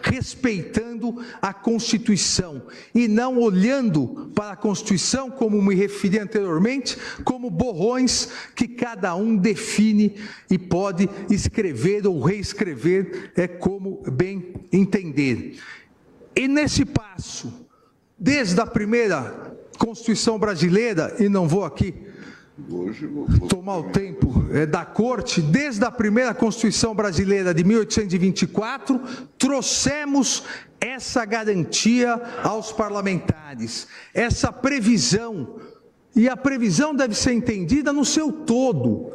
respeitando a Constituição e não olhando para a Constituição, como me referi anteriormente, como borrões que cada um define e pode escrever ou reescrever como bem entender. E nesse passo, desde a primeira Constituição brasileira, e não vou aqui tomar o tempo da corte, desde a primeira Constituição brasileira de 1824, trouxemos essa garantia aos parlamentares, essa previsão, e a previsão deve ser entendida no seu todo.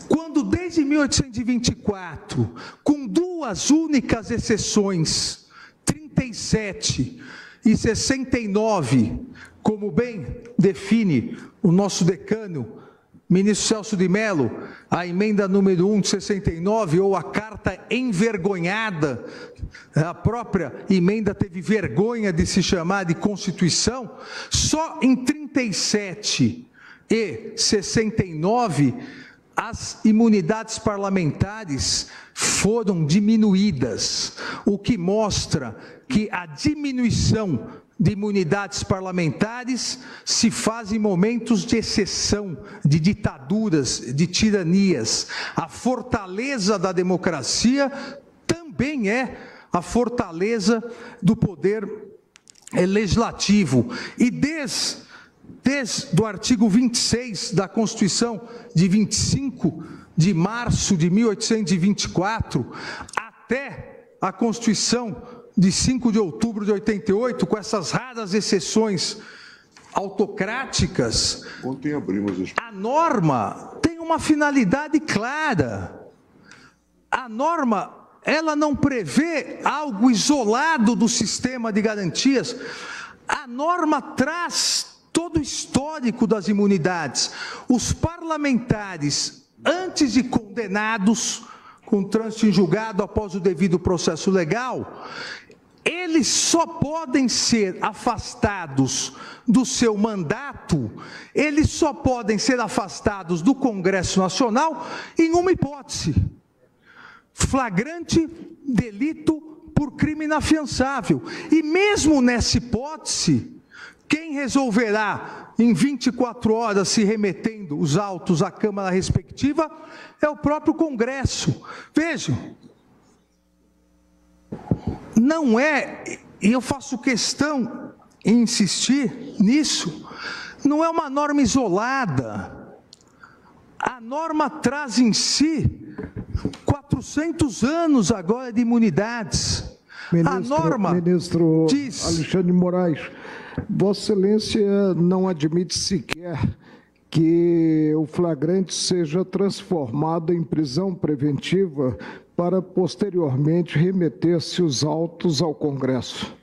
Quando desde 1824, com duas únicas exceções, 37 e 69, como bem define o nosso decano, ministro Celso de Mello, a emenda número 1 de 69, ou a carta envergonhada, a própria emenda teve vergonha de se chamar de Constituição, só em 37 e 69, as imunidades parlamentares foram diminuídas, o que mostra que a diminuição de imunidades parlamentares se faz em momentos de exceção, de ditaduras, de tiranias. A fortaleza da democracia também é a fortaleza do poder legislativo. E desde o artigo 26 da Constituição de 25 de março de 1824, até a Constituição de 5 de outubro de 88, com essas raras exceções autocráticas, a norma tem uma finalidade clara. A norma, ela não prevê algo isolado do sistema de garantias. A norma traz todo o histórico das imunidades. Os parlamentares, antes de condenados, com trânsito em julgado após o devido processo legal, eles só podem ser afastados do seu mandato, eles só podem ser afastados do Congresso Nacional em uma hipótese: flagrante delito por crime inafiançável. E mesmo nessa hipótese, quem resolverá em 24 horas, se remetendo os autos à Câmara respectiva, é o próprio Congresso. Vejam, não é, e eu faço questão em insistir nisso, não é uma norma isolada. A norma traz em si 400 anos agora de imunidades. A norma diz... Alexandre de Moraes, Vossa Excelência não admite sequer que o flagrante seja transformado em prisão preventiva para posteriormente remeter-se os autos ao Congresso.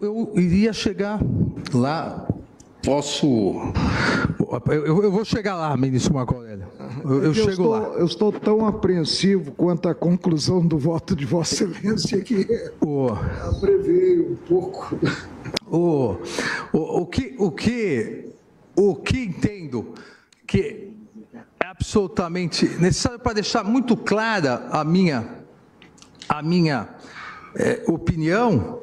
Eu iria chegar lá, eu vou chegar lá, ministro Marco Aurélio, eu chego lá. Eu estou tão apreensivo quanto à conclusão do voto de Vossa Excelência que abreviei um pouco. O que entendo que é absolutamente necessário para deixar muito clara a minha opinião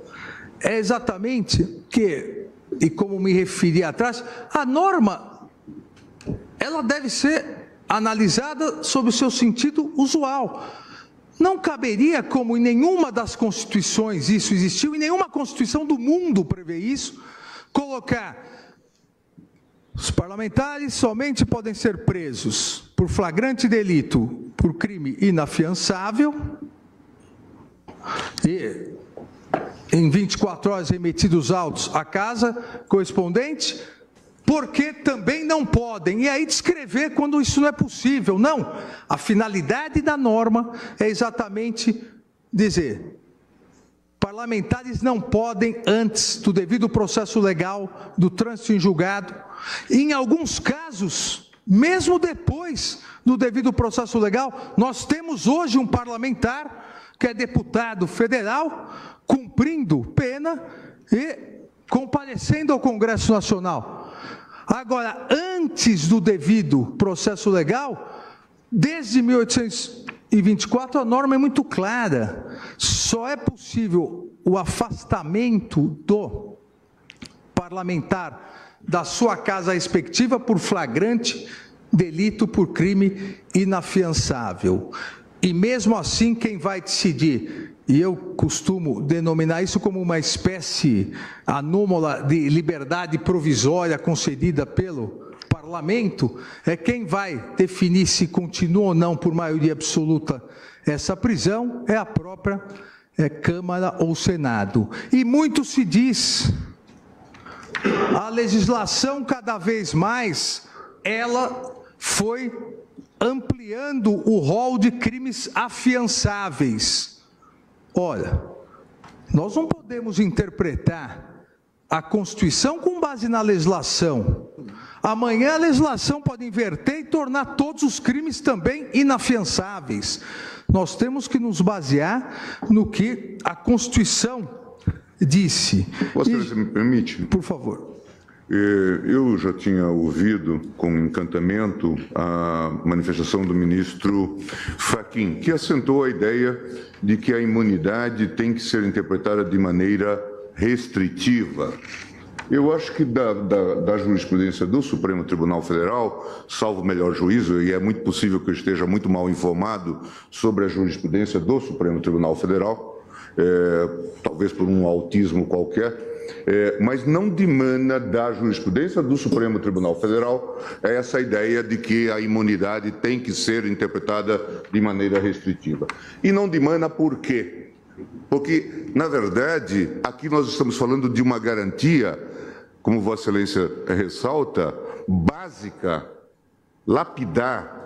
é exatamente que, e como me referi atrás, a norma ela deve ser analisada sob o seu sentido usual. Não caberia, como em nenhuma das constituições isso existiu, em nenhuma constituição do mundo prevê isso, colocar os parlamentares somente podem ser presos por flagrante delito, por crime inafiançável, e em 24 horas remetidos os autos à casa correspondente, porque também não podem, e aí descrever quando isso não é possível. Não, a finalidade da norma é exatamente dizer: parlamentares não podem, antes do devido processo legal, do trânsito em julgado, e em alguns casos, mesmo depois do devido processo legal, nós temos hoje um parlamentar que é deputado federal, cumprindo pena e comparecendo ao Congresso Nacional. Agora, antes do devido processo legal, desde e 24, a norma é muito clara. Só é possível o afastamento do parlamentar da sua casa respectiva por flagrante delito por crime inafiançável. E mesmo assim, quem vai decidir, e eu costumo denominar isso como uma espécie anômala de liberdade provisória concedida pelo parlamento, é quem vai definir se continua ou não por maioria absoluta essa prisão, é a própria Câmara ou Senado. E muito se diz, a legislação cada vez mais, ela foi ampliando o rol de crimes afiançáveis. Olha, nós não podemos interpretar a Constituição com base na legislação. Amanhã a legislação pode inverter e tornar todos os crimes também inafiançáveis. Nós temos que nos basear no que a Constituição disse. Você me permite? Por favor. Eu já tinha ouvido com encantamento a manifestação do ministro Fachin, que assentou a ideia de que a imunidade tem que ser interpretada de maneira restritiva. Eu acho que da jurisprudência do Supremo Tribunal Federal, salvo o melhor juízo, e é muito possível que eu esteja muito mal informado sobre a jurisprudência do Supremo Tribunal Federal, talvez por um autismo qualquer, mas não dimana da jurisprudência do Supremo Tribunal Federal essa ideia de que a imunidade tem que ser interpretada de maneira restritiva. E não dimana por quê? Porque, na verdade, aqui nós estamos falando de uma garantia, como Vossa Excelência ressalta, básica, lapidar,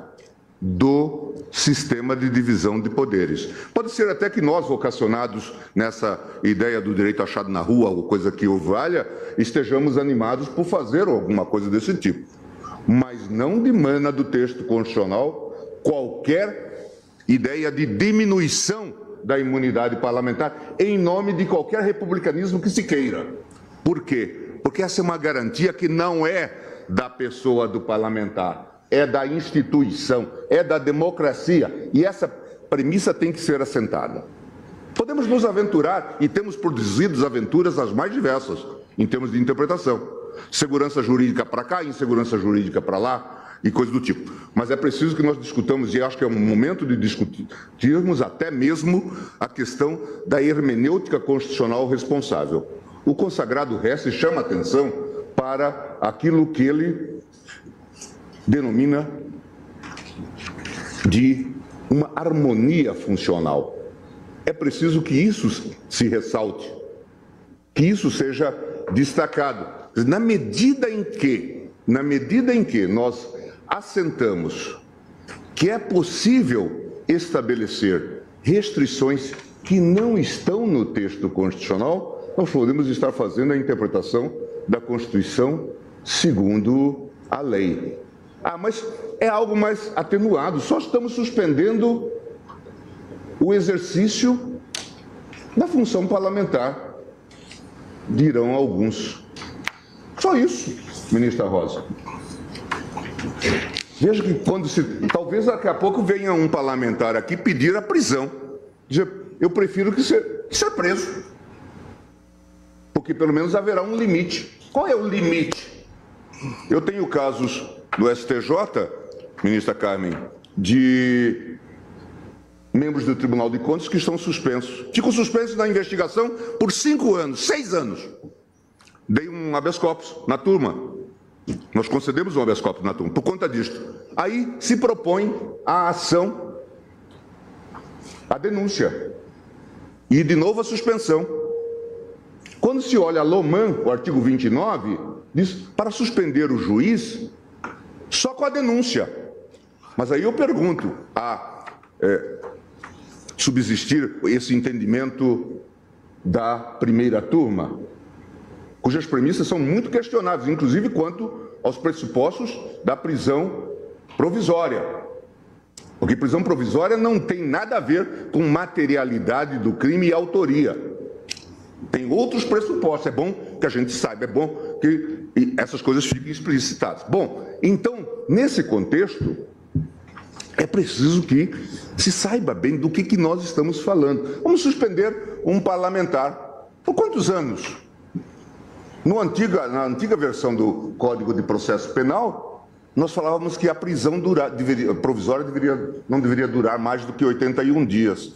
do sistema de divisão de poderes. Pode ser até que nós, vocacionados nessa ideia do direito achado na rua, ou coisa que o valha, estejamos animados por fazer alguma coisa desse tipo. Mas não dimana do texto constitucional qualquer ideia de diminuição da imunidade parlamentar em nome de qualquer republicanismo que se queira. Por quê? Porque essa é uma garantia que não é da pessoa do parlamentar, é da instituição, é da democracia, e essa premissa tem que ser assentada. Podemos nos aventurar, e temos produzido aventuras as mais diversas, em termos de interpretação. Segurança jurídica para cá, insegurança jurídica para lá, e coisas do tipo. Mas é preciso que nós discutamos, e acho que é um momento de discutirmos até mesmo a questão da hermenêutica constitucional responsável. O consagrado Hesse chama atenção para aquilo que ele denomina de uma harmonia funcional. É preciso que isso se ressalte, que isso seja destacado. Na medida em que nós assentamos que é possível estabelecer restrições que não estão no texto constitucional, nós podemos estar fazendo a interpretação da Constituição segundo a lei. Mas é algo mais atenuado, só estamos suspendendo o exercício da função parlamentar, dirão alguns. Só isso, ministra Rosa. Veja que talvez daqui a pouco venha um parlamentar aqui pedir a prisão. Dizer, eu prefiro que ser preso, porque pelo menos haverá um limite. Qual é o limite? Eu tenho casos do STJ, ministra Carmen, de membros do Tribunal de Contas que estão suspensos. Ficam suspensos na investigação por 5 anos, 6 anos. Dei um habeas corpus na turma. Nós concedemos um habeas corpus na turma, por conta disto. Aí se propõe a ação, a denúncia. E, de novo, a suspensão. Quando se olha a Loman, o artigo 29, diz para suspender o juiz só com a denúncia. Mas aí eu pergunto, subsistir esse entendimento da primeira turma, cujas premissas são muito questionáveis, inclusive quanto aos pressupostos da prisão provisória. Porque prisão provisória não tem nada a ver com materialidade do crime e autoria. Tem outros pressupostos, é bom que a gente saiba, é bom que essas coisas fiquem explicitadas. Bom, então, nesse contexto, é preciso que se saiba bem do que nós estamos falando. Vamos suspender um parlamentar. Por quantos anos? Na antiga versão do Código de Processo Penal, nós falávamos que a prisão provisória não deveria durar mais do que 81 dias.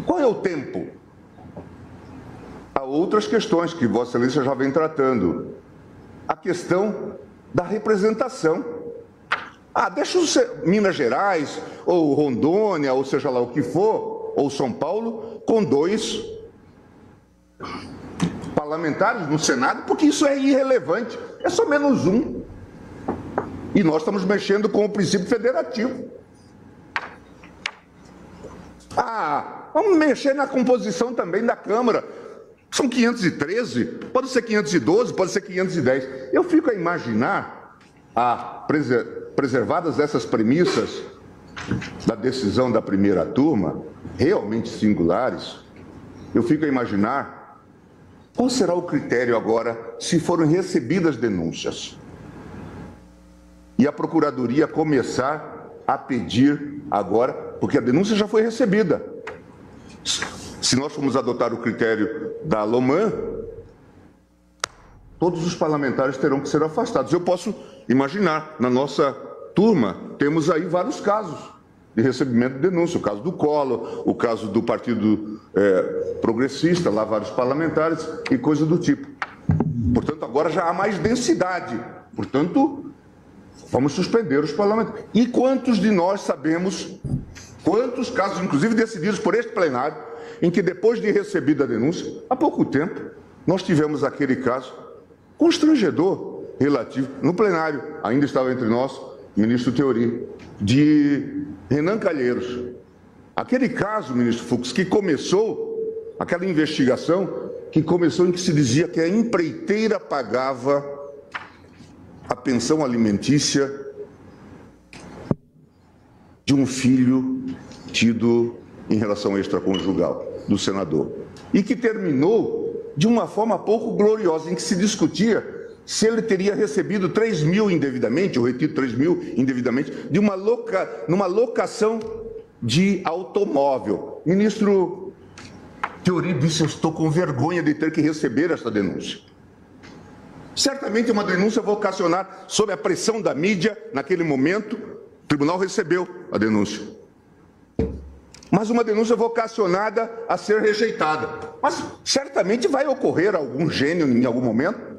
Qual é o tempo? Há outras questões que Vossa Excelência já vem tratando. A questão da representação. Deixa Minas Gerais, ou Rondônia, ou seja lá o que for, ou São Paulo, com 2 parlamentares no Senado, porque isso é irrelevante. É só menos 1. E nós estamos mexendo com o princípio federativo. Vamos mexer na composição também da Câmara. São 513, pode ser 512, pode ser 510. Eu fico a imaginar, preservadas essas premissas da decisão da primeira turma, realmente singulares, eu fico a imaginar qual será o critério agora se forem recebidas denúncias e a Procuradoria começar a pedir agora, porque a denúncia já foi recebida. Se nós formos adotar o critério da Loman, todos os parlamentares terão que ser afastados. Eu posso imaginar, na nossa turma, temos aí vários casos de recebimento de denúncia. O caso do Collor, o caso do Partido Progressista, lá vários parlamentares e coisa do tipo. Portanto, agora já há mais densidade. Portanto, vamos suspender os parlamentares. E quantos de nós sabemos, quantos casos, inclusive decididos por este plenário, em que depois de recebida a denúncia, há pouco tempo, nós tivemos aquele caso constrangedor relativo, no plenário, ainda estava entre nós, o ministro Teori, de Renan Calheiros. Aquele caso, ministro Fux, que começou, aquela investigação, que começou em que se dizia que a empreiteira pagava a pensão alimentícia de um filho tido em relação extraconjugal do senador. E que terminou de uma forma pouco gloriosa, em que se discutia se ele teria recebido 3 mil indevidamente, ou retido 3 mil indevidamente, numa locação de automóvel. Ministro Teori disse: eu estou com vergonha de ter que receber esta denúncia. Certamente uma denúncia vocacionar sob a pressão da mídia, naquele momento, o tribunal recebeu a denúncia. Mas uma denúncia vocacionada a ser rejeitada. Mas certamente vai ocorrer algum gênio em algum momento,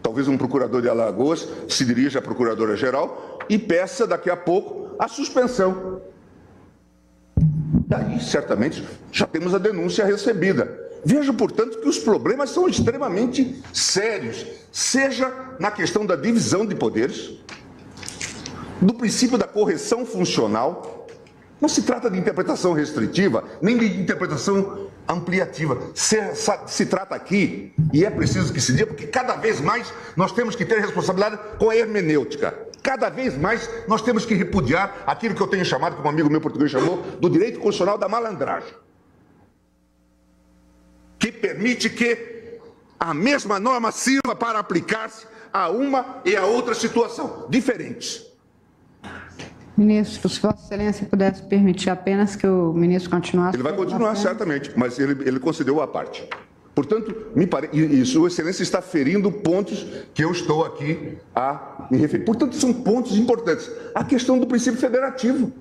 talvez um procurador de Alagoas se dirija à Procuradora-Geral e peça daqui a pouco a suspensão. Daí, certamente, já temos a denúncia recebida. Vejo, portanto, que os problemas são extremamente sérios, seja na questão da divisão de poderes, do princípio da correção funcional. Não se trata de interpretação restritiva, nem de interpretação ampliativa. Se trata aqui, e é preciso que se diga, porque cada vez mais nós temos que ter responsabilidade com a hermenêutica. Cada vez mais nós temos que repudiar aquilo que eu tenho chamado, como um amigo meu português chamou, do direito constitucional da malandragem, que permite que a mesma norma sirva para aplicar-se a uma e a outra situação, diferentes. Ministro, se Vossa Excelência pudesse permitir apenas que o ministro continuasse... Ele vai continuar, certamente, mas ele concedeu a parte. Portanto, me parece, e Sua Excelência está ferindo pontos que eu estou aqui a me referir. Portanto, são pontos importantes. A questão do princípio federativo.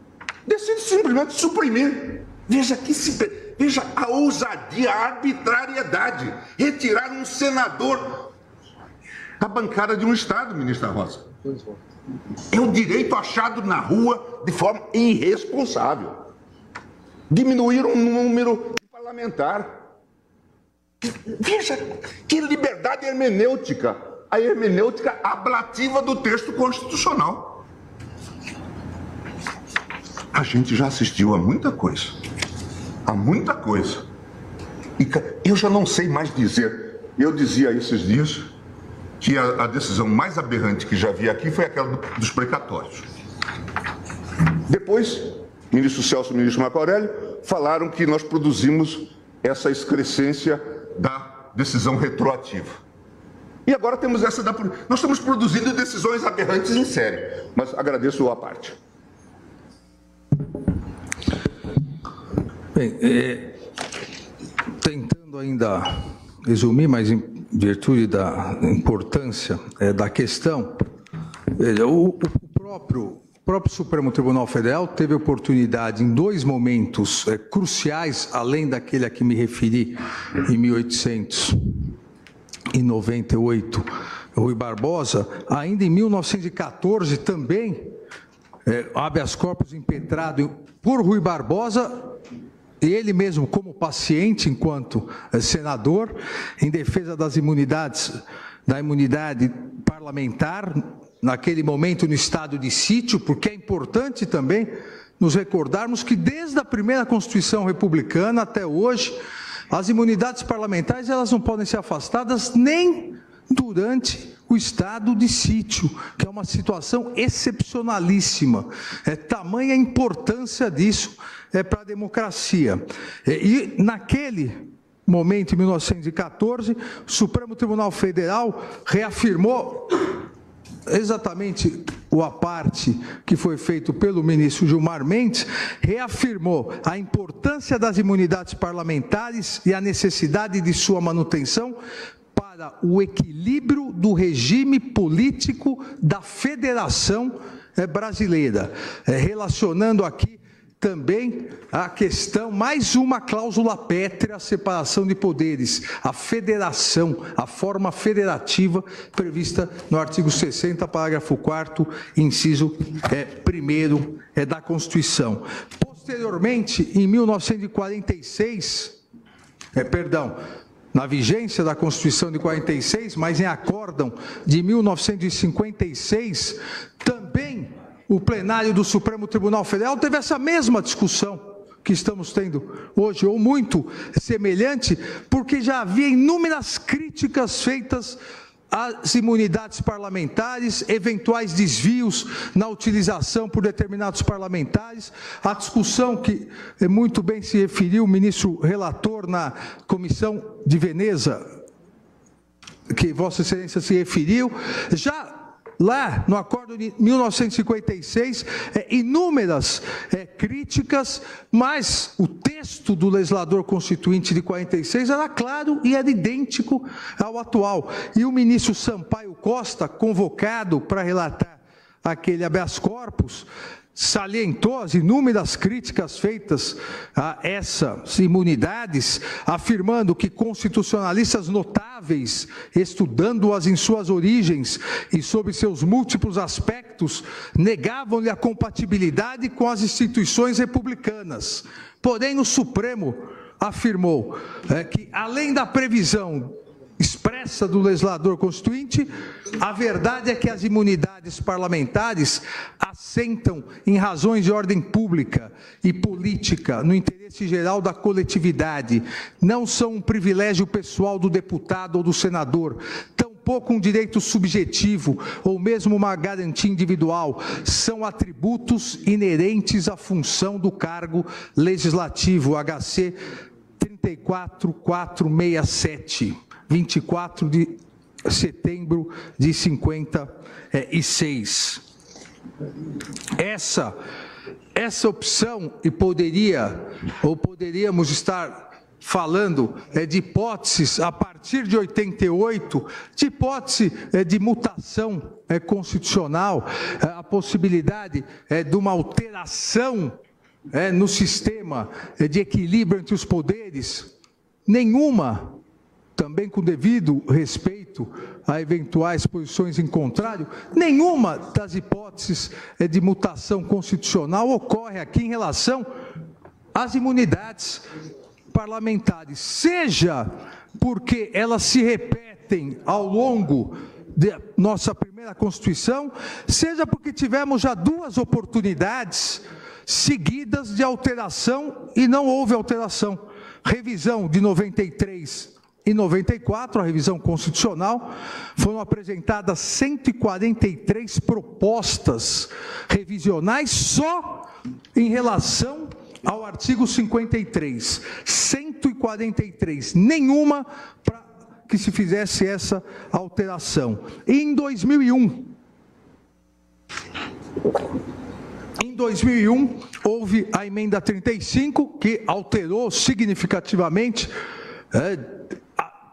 Decide simplesmente suprimir. Veja a ousadia, a arbitrariedade. Retirar um senador da bancada de um Estado, ministra Rosa. É o direito achado na rua de forma irresponsável. Diminuir um número de parlamentar. Veja que liberdade hermenêutica. A hermenêutica ablativa do texto constitucional. A gente já assistiu a muita coisa. A muita coisa. E eu já não sei mais dizer. Eu dizia esses dias que a decisão mais aberrante que já vi aqui foi aquela dos precatórios. Depois, ministro Celso e ministro Marco Aurélio falaram que nós produzimos essa excrescência da decisão retroativa. E agora temos essa da... Nós estamos produzindo decisões aberrantes em série, mas agradeço a parte. Bem, tentando ainda resumir, mas em virtude da importância da questão, o próprio Supremo Tribunal Federal teve oportunidade em dois momentos cruciais, além daquele a que me referi em 1898, Rui Barbosa, ainda em 1914 também, habeas corpus impetrado por Rui Barbosa, ele mesmo como paciente enquanto senador, em defesa das imunidades, da imunidade parlamentar, naquele momento no estado de sítio, porque é importante também nos recordarmos que desde a primeira Constituição republicana até hoje, as imunidades parlamentares elas não podem ser afastadas nem durante o estado de sítio, que é uma situação excepcionalíssima. Tamanha a importância disso para a democracia. E naquele momento, em 1914, o Supremo Tribunal Federal reafirmou exatamente a parte que foi feito pelo ministro Gilmar Mendes, reafirmou a importância das imunidades parlamentares e a necessidade de sua manutenção para o equilíbrio do regime político da Federação Brasileira, relacionando aqui também a questão, mais uma cláusula pétrea, a separação de poderes, a federação, a forma federativa prevista no artigo 60, parágrafo 4º, inciso 1º da Constituição. Posteriormente, em 1946, na vigência da Constituição de 46, mas em acórdão de 1956, também o plenário do Supremo Tribunal Federal teve essa mesma discussão que estamos tendo hoje, ou muito semelhante, porque já havia inúmeras críticas feitas às imunidades parlamentares, eventuais desvios na utilização por determinados parlamentares, a discussão que muito bem se referiu o ministro relator na Comissão de Veneza, que Vossa Excelência se referiu, já lá no acordo de 1956, inúmeras críticas, mas o texto do legislador constituinte de 46 era claro e era idêntico ao atual. E o ministro Sampaio Costa, convocado para relatar aquele habeas corpus, salientou as inúmeras críticas feitas a essas imunidades, afirmando que constitucionalistas notáveis, estudando-as em suas origens e sob seus múltiplos aspectos, negavam-lhe a compatibilidade com as instituições republicanas. Porém, o Supremo afirmou que, além da previsão expressa do legislador constituinte, a verdade é que as imunidades parlamentares assentam em razões de ordem pública e política no interesse geral da coletividade, não são um privilégio pessoal do deputado ou do senador, tampouco um direito subjetivo ou mesmo uma garantia individual, são atributos inerentes à função do cargo legislativo, HC 34467. 24 de setembro de 56. Essa opção, e poderíamos estar falando de hipóteses a partir de 88, de hipótese de mutação constitucional, a possibilidade de uma alteração no sistema de equilíbrio entre os poderes, nenhuma, também com devido respeito a eventuais posições em contrário, nenhuma das hipóteses de mutação constitucional ocorre aqui em relação às imunidades parlamentares, seja porque elas se repetem ao longo de nossa primeira Constituição, seja porque tivemos já duas oportunidades seguidas de alteração e não houve alteração. Revisão de 93 e 94, a revisão constitucional, foram apresentadas 143 propostas revisionais só em relação ao artigo 53. 143, nenhuma para que se fizesse essa alteração. E em 2001, Em 2001, houve a emenda 35, que alterou significativamente,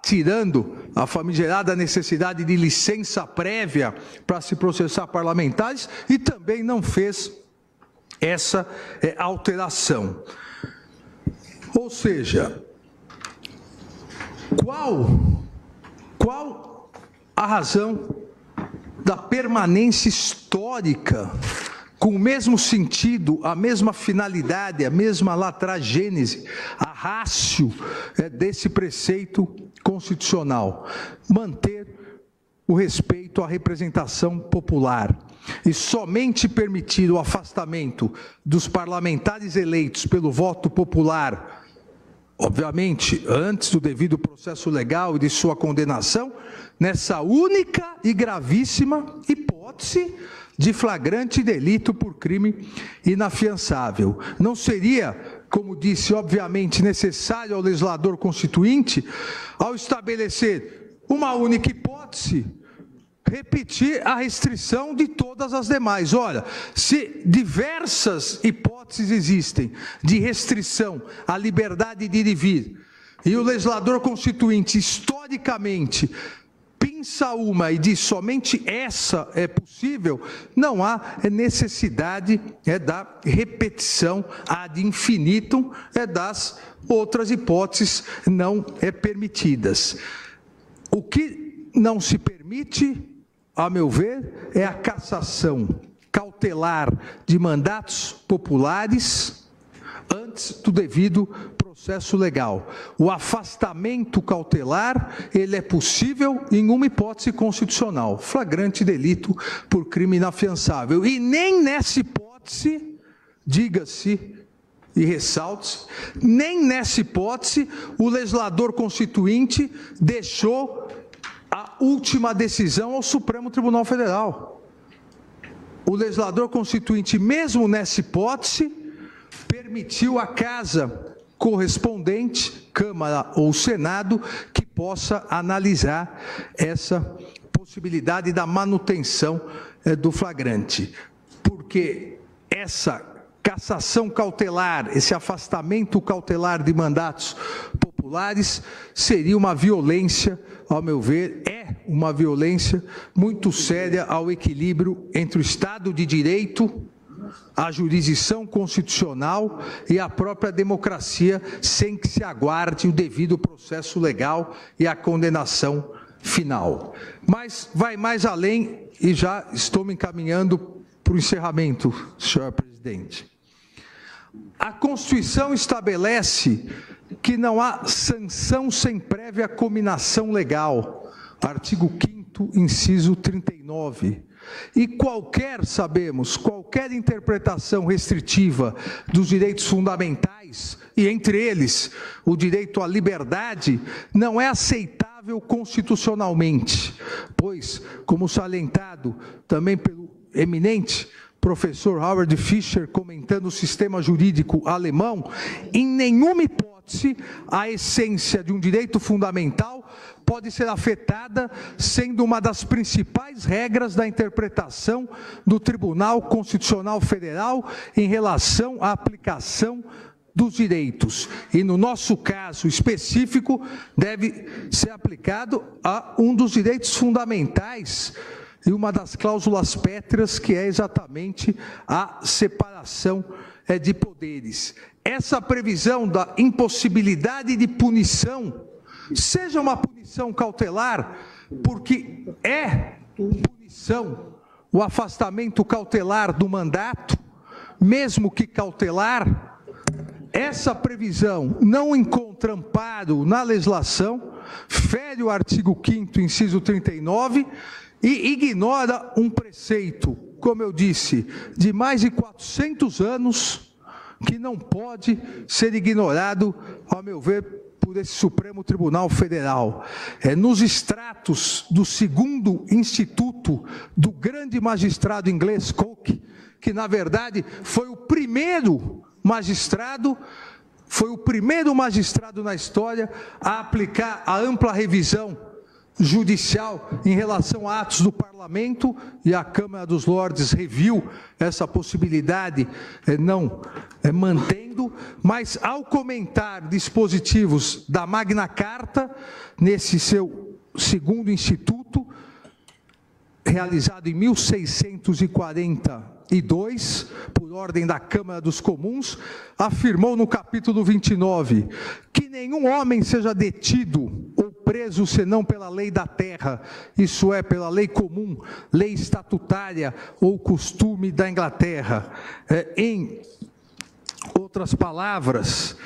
tirando a famigerada necessidade de licença prévia para se processar parlamentares, e também não fez essa alteração. Ou seja, qual a razão da permanência histórica, com o mesmo sentido, a mesma finalidade, a mesma latragênese, a ratio desse preceito constitucional? Manter o respeito à representação popular. E somente permitir o afastamento dos parlamentares eleitos pelo voto popular, obviamente, antes do devido processo legal e de sua condenação, nessa única e gravíssima hipótese de flagrante delito por crime inafiançável. Não seria, como disse, obviamente, necessário ao legislador constituinte, ao estabelecer uma única hipótese, repetir a restrição de todas as demais. Olha, se diversas hipóteses existem de restrição à liberdade de ir e vir, e o legislador constituinte, historicamente, pinça uma e diz somente essa é possível, não há necessidade da repetição ad infinitum das outras hipóteses não permitidas. O que não se permite, a meu ver, é a cassação cautelar de mandatos populares antes do devido processo legal. O afastamento cautelar, ele é possível em uma hipótese constitucional, flagrante delito por crime inafiançável. E nem nessa hipótese, diga-se e ressalte-se, nem nessa hipótese o legislador constituinte deixou a última decisão ao Supremo Tribunal Federal. O legislador constituinte, mesmo nessa hipótese, permitiu à casa correspondente, Câmara ou Senado, que possa analisar essa possibilidade da manutenção do flagrante. Porque essa cassação cautelar, esse afastamento cautelar de mandatos populares seria uma violência, ao meu ver, uma violência muito séria ao equilíbrio entre o Estado de Direito, a jurisdição constitucional e a própria democracia, sem que se aguarde o devido processo legal e a condenação final. Mas vai mais além, e já estou me encaminhando para o encerramento, senhor presidente. A Constituição estabelece que não há sanção sem prévia cominação legal, artigo 5º, inciso 39. E sabemos, qualquer interpretação restritiva dos direitos fundamentais, e entre eles o direito à liberdade, não é aceitável constitucionalmente, pois, como salientado também pelo eminente professor Howard Fischer, comentando o sistema jurídico alemão, em nenhuma hipótese a essência de um direito fundamental pode ser afetada, sendo uma das principais regras da interpretação do Tribunal Constitucional Federal em relação à aplicação dos direitos. E no nosso caso específico, deve ser aplicado a um dos direitos fundamentais e uma das cláusulas pétreas, que é exatamente a separação de poderes. Essa previsão da impossibilidade de punição, seja uma punição cautelar, porque é punição o afastamento cautelar do mandato, mesmo que cautelar, essa previsão não encontra amparo na legislação, fere o artigo 5º, inciso 39, e ignora um preceito, como eu disse, de mais de 400 anos, que não pode ser ignorado, ao meu ver, por esse Supremo Tribunal Federal. Nos extratos do 2º Instituto do grande magistrado inglês Coke, que na verdade foi o primeiro magistrado na história a aplicar a ampla revisão judicial em relação a atos do Parlamento, e a Câmara dos Lordes reviu essa possibilidade, não mantendo, mas ao comentar dispositivos da Magna Carta, nesse seu segundo instituto, realizado em 1642, por ordem da Câmara dos Comuns, afirmou no capítulo 29 que nenhum homem seja detido ou preso senão pela lei da terra, isso é, pela lei comum, lei estatutária ou costume da Inglaterra. Em outras palavras,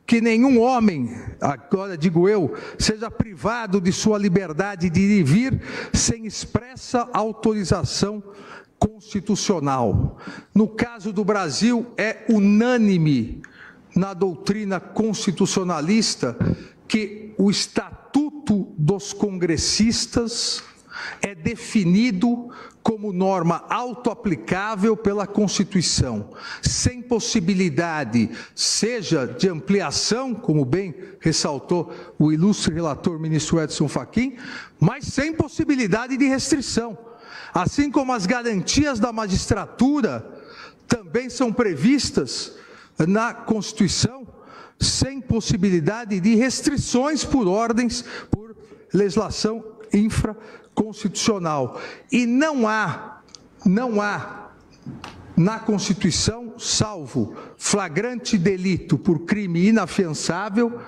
que nenhum homem, agora digo eu, seja privado de sua liberdade de ir e vir sem expressa autorização constitucional. No caso do Brasil, é unânime na doutrina constitucionalista que o Estatuto dos Congressistas é definido como norma autoaplicável pela Constituição, sem possibilidade, seja de ampliação, como bem ressaltou o ilustre relator ministro Edson Fachin, mas sem possibilidade de restrição. Assim como as garantias da magistratura também são previstas na Constituição, sem possibilidade de restrições por ordens, por legislação infraconstitucional. E não há na Constituição, salvo flagrante delito por crime inafiançável,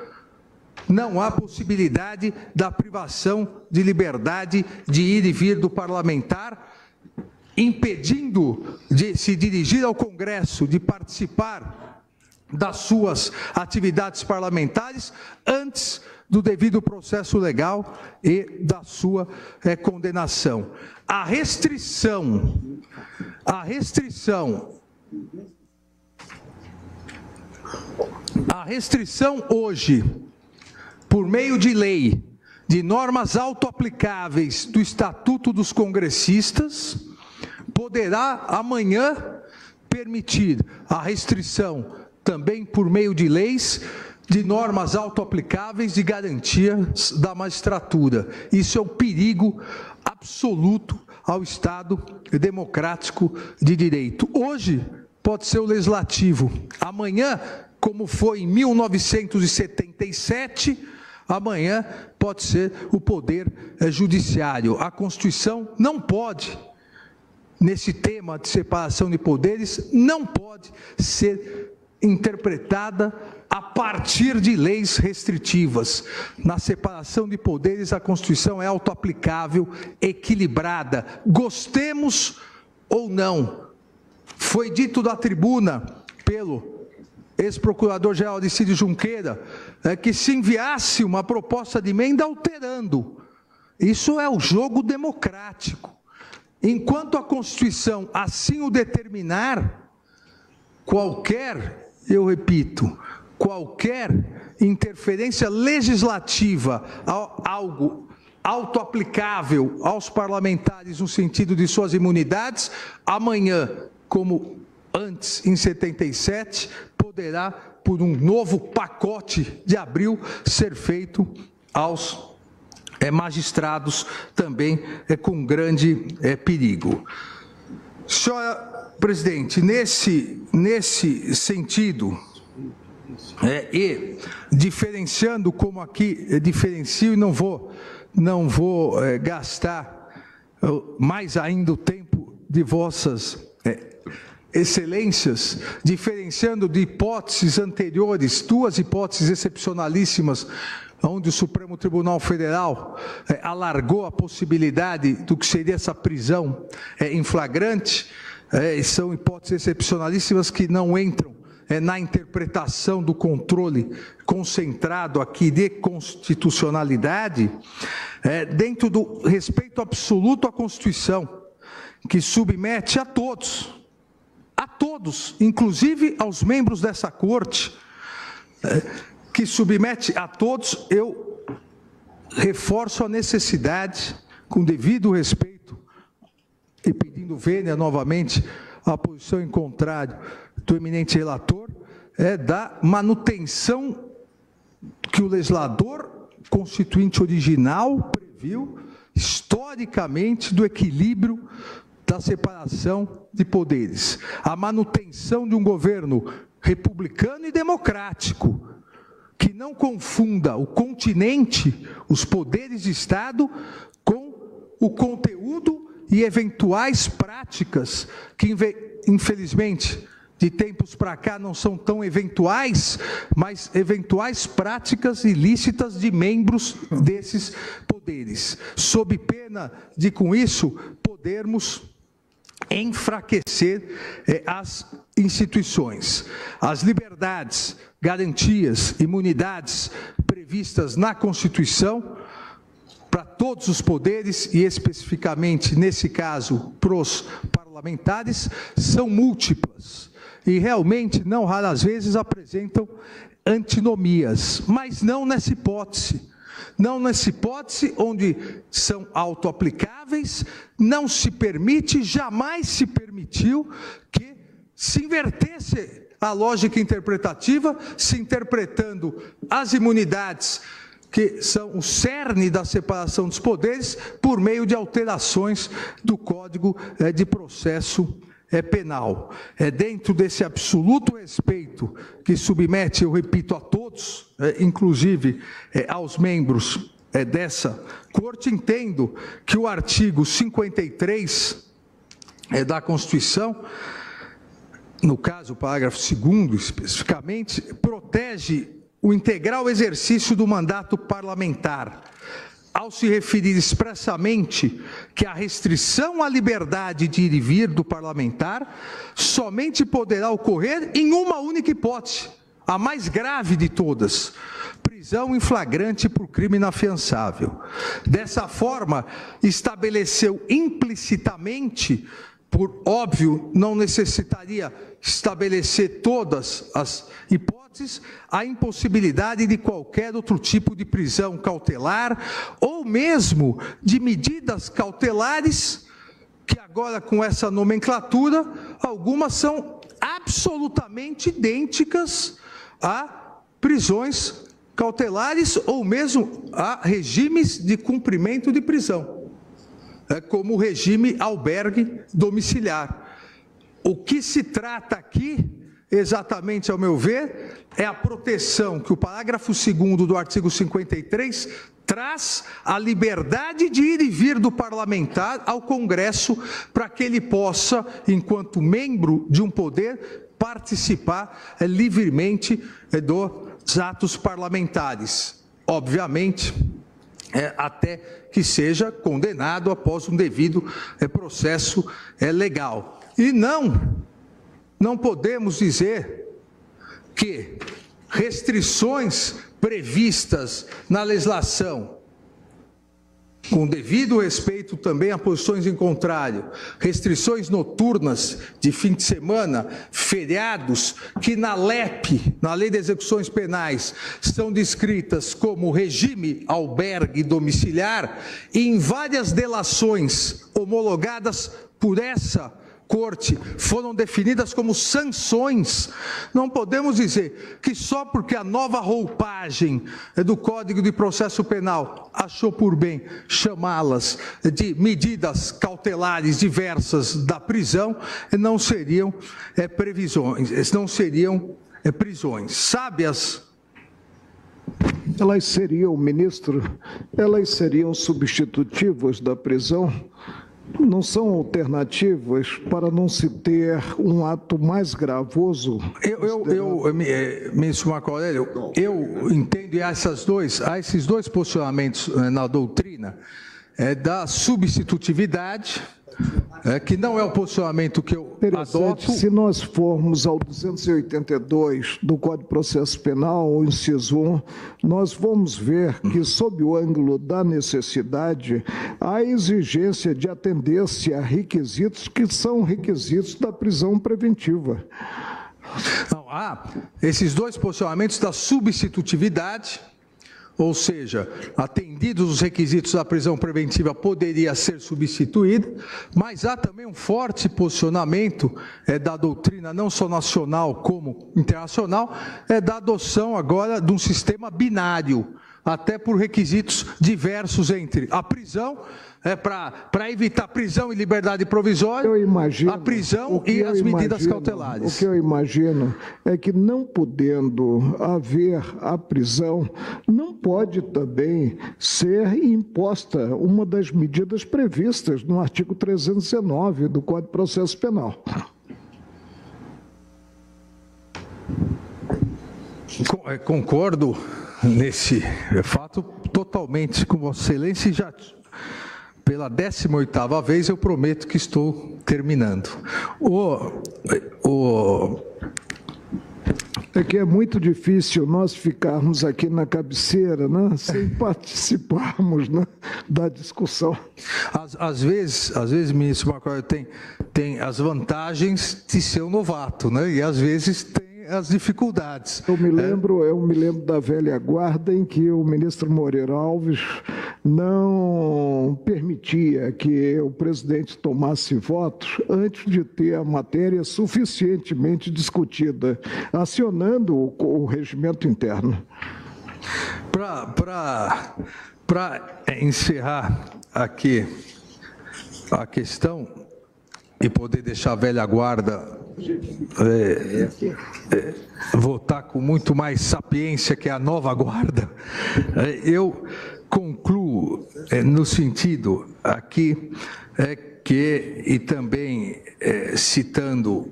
não há possibilidade da privação de liberdade de ir e vir do parlamentar, impedindo de se dirigir ao Congresso, de participar das suas atividades parlamentares antes do devido processo legal e da sua condenação. A restrição hoje, por meio de lei, de normas autoaplicáveis do Estatuto dos Congressistas, poderá amanhã permitir a restrição também por meio de leis, de normas autoaplicáveis de garantias da magistratura. Isso é um perigo absoluto ao Estado democrático de direito. Hoje pode ser o legislativo, amanhã, como foi em 1977, amanhã pode ser o poder judiciário. A Constituição não pode, nesse tema de separação de poderes, não pode ser interpretada a partir de leis restritivas. Na separação de poderes, a Constituição é autoaplicável, equilibrada, gostemos ou não. Foi dito da tribuna pelo ex-procurador-geral Aristide Junqueira que se enviasse uma proposta de emenda alterando. Isso é o jogo democrático. Enquanto a Constituição assim o determinar, eu repito, qualquer interferência legislativa, algo autoaplicável aos parlamentares no sentido de suas imunidades, amanhã, como antes, em 77, poderá, por um novo pacote de abril, ser feito aos magistrados também com grande perigo. Senhora presidente, nesse sentido, e diferenciando como aqui diferencio, e não vou gastar mais ainda o tempo de vossas excelências, diferenciando de hipóteses anteriores, duas hipóteses excepcionalíssimas, onde o Supremo Tribunal Federal alargou a possibilidade do que seria essa prisão em flagrante, são hipóteses excepcionalíssimas que não entram na interpretação do controle concentrado aqui de constitucionalidade, dentro do respeito absoluto à Constituição, que submete a todos, inclusive aos membros dessa Corte, que submete a todos, eu reforço a necessidade, com devido respeito, e pedindo vênia novamente a posição em contrário do eminente relator, da manutenção que o legislador constituinte original prevê serviu historicamente do equilíbrio da separação de poderes, a manutenção de um governo republicano e democrático, que não confunda o continente, os poderes de Estado, com o conteúdo e eventuais práticas que, infelizmente, de tempos para cá não são tão eventuais, mas eventuais práticas ilícitas de membros desses poderes, sob pena de, com isso, podermos enfraquecer as instituições. As liberdades, garantias, imunidades previstas na Constituição para todos os poderes e especificamente, nesse caso, para os parlamentares, são múltiplas e realmente, não raras vezes, apresentam antinomias, mas não nessa hipótese. Não nessa hipótese onde são autoaplicáveis, não se permite, jamais se permitiu que se invertesse a lógica interpretativa, se interpretando as imunidades, que são o cerne da separação dos poderes, por meio de alterações do Código de Processo Penal. Dentro desse absoluto respeito que submete, eu repito, a todos, inclusive aos membros dessa Corte, entendo que o artigo 53 da Constituição, no caso o parágrafo 2º especificamente, protege o integral exercício do mandato parlamentar, ao se referir expressamente que a restrição à liberdade de ir e vir do parlamentar somente poderá ocorrer em uma única hipótese, a mais grave de todas: prisão em flagrante por crime inafiançável. Dessa forma, estabeleceu implicitamente, por óbvio, não necessitaria estabelecer todas as hipóteses, a impossibilidade de qualquer outro tipo de prisão cautelar ou mesmo de medidas cautelares, que agora com essa nomenclatura, algumas são absolutamente idênticas a prisões cautelares ou mesmo a regimes de cumprimento de prisão, como o regime albergue domiciliar. O que se trata aqui, exatamente ao meu ver, é a proteção que o parágrafo 2º do artigo 53 traz a liberdade de ir e vir do parlamentar ao Congresso, para que ele possa, enquanto membro de um poder, participar livremente dos atos parlamentares. Obviamente, até que seja condenado após um devido processo legal. E não podemos dizer que restrições previstas na legislação, com devido respeito também a posições em contrário, restrições noturnas de fim de semana, feriados, que na LEP, na Lei de Execuções Penais, são descritas como regime albergue domiciliar, e em várias delações homologadas por essa Corte foram definidas como sanções. Não podemos dizer que só porque a nova roupagem do Código de Processo Penal achou por bem chamá-las de medidas cautelares diversas da prisão, não seriam prisões. Sábias. Elas seriam, ministro, substitutivas da prisão? Não são alternativas para não se ter um ato mais gravoso? Ministro Marco Aurélio, eu entendo há esses dois posicionamentos na doutrina da substitutividade, que não é o posicionamento que eu adoto. Se nós formos ao 282 do Código de Processo Penal, o inciso 1, nós vamos ver que, sob o ângulo da necessidade, há exigência de atender-se a requisitos que são requisitos da prisão preventiva. Não, há esses dois posicionamentos da substitutividade, ou seja, atendidos os requisitos da prisão preventiva, poderia ser substituída, mas há também um forte posicionamento da doutrina, não só nacional como internacional, da adoção agora de um sistema binário, até por requisitos diversos entre a prisão, para evitar prisão e liberdade provisória, a prisão e as medidas cautelares. O que eu imagino é que, não podendo haver a prisão, não pode também ser imposta uma das medidas previstas no artigo 319 do Código de Processo Penal. Concordo nesse fato totalmente com Vossa Excelência, e já pela 18ª vez eu prometo que estou terminando. É que é muito difícil nós ficarmos aqui na cabeceira, né, sem participarmos, né, da discussão. Às vezes, ministro Marco Aurélio, tem as vantagens de ser um novato, né, e às vezes tem as dificuldades. Eu me lembro da velha guarda em que o ministro Moreira Alves não permitia que o presidente tomasse votos antes de ter a matéria suficientemente discutida, acionando o regimento interno. Para encerrar aqui a questão e poder deixar a velha guarda votar com muito mais sapiência que a nova guarda, eu concluo no sentido aqui que, e também citando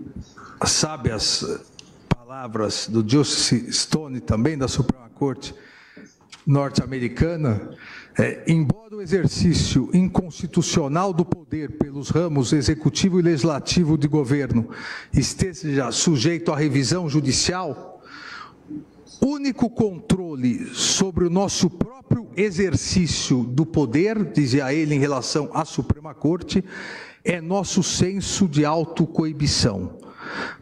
as sábias palavras do Justice Stone, também da Suprema Corte norte-americana, embora o exercício inconstitucional do poder pelos ramos executivo e legislativo de governo esteja sujeito à revisão judicial, único controle sobre o nosso próprio exercício do poder, dizia ele em relação à Suprema Corte, é nosso senso de autocoibição.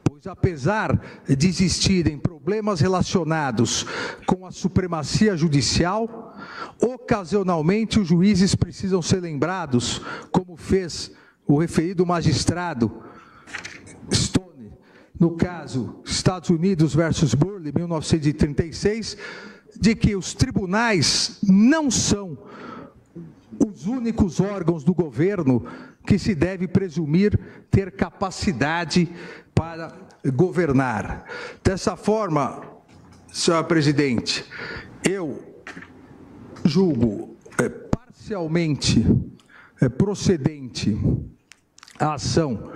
Pois, apesar de existirem problemas relacionados com a supremacia judicial, ocasionalmente os juízes precisam ser lembrados, como fez o referido magistrado Stone, no caso Estados Unidos versus Burley, 1936, de que os tribunais não são os únicos órgãos do governo que se deve presumir ter capacidade para governar. Dessa forma, senhor presidente, eu julgo parcialmente procedente a ação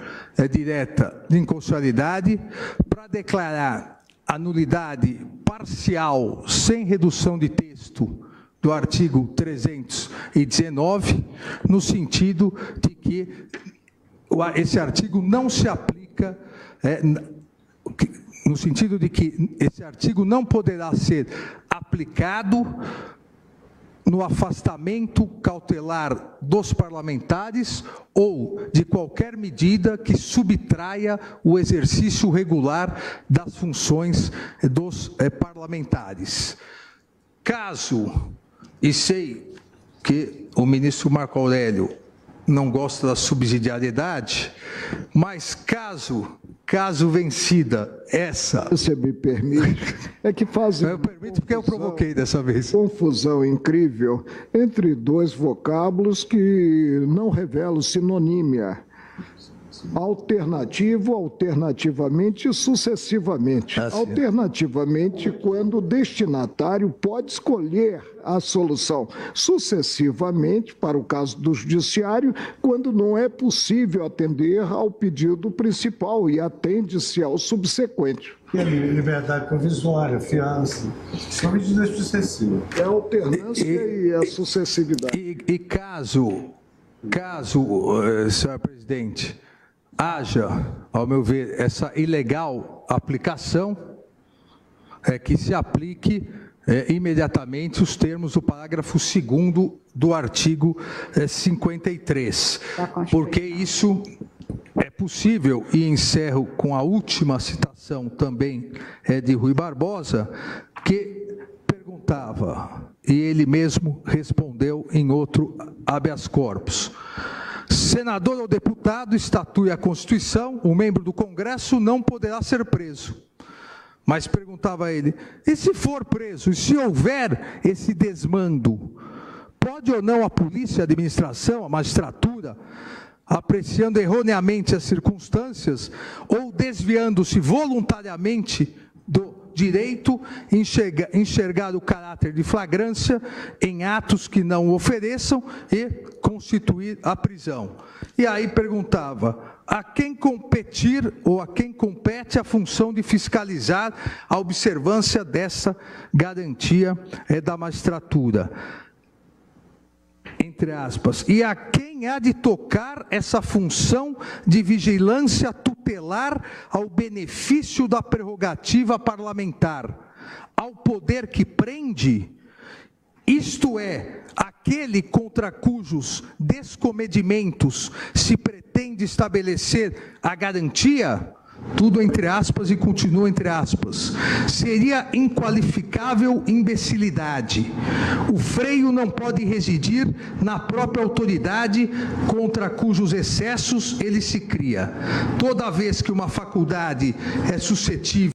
direta de inconstitucionalidade para declarar a nulidade parcial sem redução de texto do artigo 319, no sentido de que esse artigo não se aplica, no sentido de que esse artigo não poderá ser aplicado no afastamento cautelar dos parlamentares ou de qualquer medida que subtraia o exercício regular das funções dos parlamentares. Caso, e sei que o ministro Marco Aurélio não gosta da subsidiariedade, mas caso vencida essa... Você me permite, é que fazem... Eu permito porque eu provoquei dessa vez. Confusão incrível entre dois vocábulos que não revelam sinonímia. Alternativo, alternativamente e sucessivamente. Alternativamente, quando o destinatário pode escolher a solução. Sucessivamente, para o caso do judiciário, quando não é possível atender ao pedido principal e atende-se ao subsequente. E a liberdade provisória, fiança, são medidas sucessivas. É a alternância e a sucessividade. E caso, senhor presidente, haja, ao meu ver, essa ilegal aplicação, que se aplique imediatamente os termos do parágrafo 2º do artigo 53, porque isso é possível, e encerro com a última citação também de Rui Barbosa, que perguntava, e ele mesmo respondeu em outro habeas corpus: senador ou deputado estatue a Constituição, o membro do Congresso não poderá ser preso. Mas perguntava ele, e se for preso, e se houver esse desmando, pode ou não a polícia, a administração, a magistratura, apreciando erroneamente as circunstâncias, ou desviando-se voluntariamente do direito, enxergar o caráter de flagrância em atos que não ofereçam e constituir a prisão? E aí perguntava, a quem competir ou a quem compete a função de fiscalizar a observância dessa garantia da magistratura? Entre aspas, e a quem há de tocar essa função de vigilância tutelar ao benefício da prerrogativa parlamentar? Ao poder que prende, isto é, aquele contra cujos descomedimentos se pretende estabelecer a garantia? Tudo entre aspas e continua entre aspas. Seria inqualificável imbecilidade. O freio não pode residir na própria autoridade contra cujos excessos ele se cria. Toda vez que uma faculdade é suscetível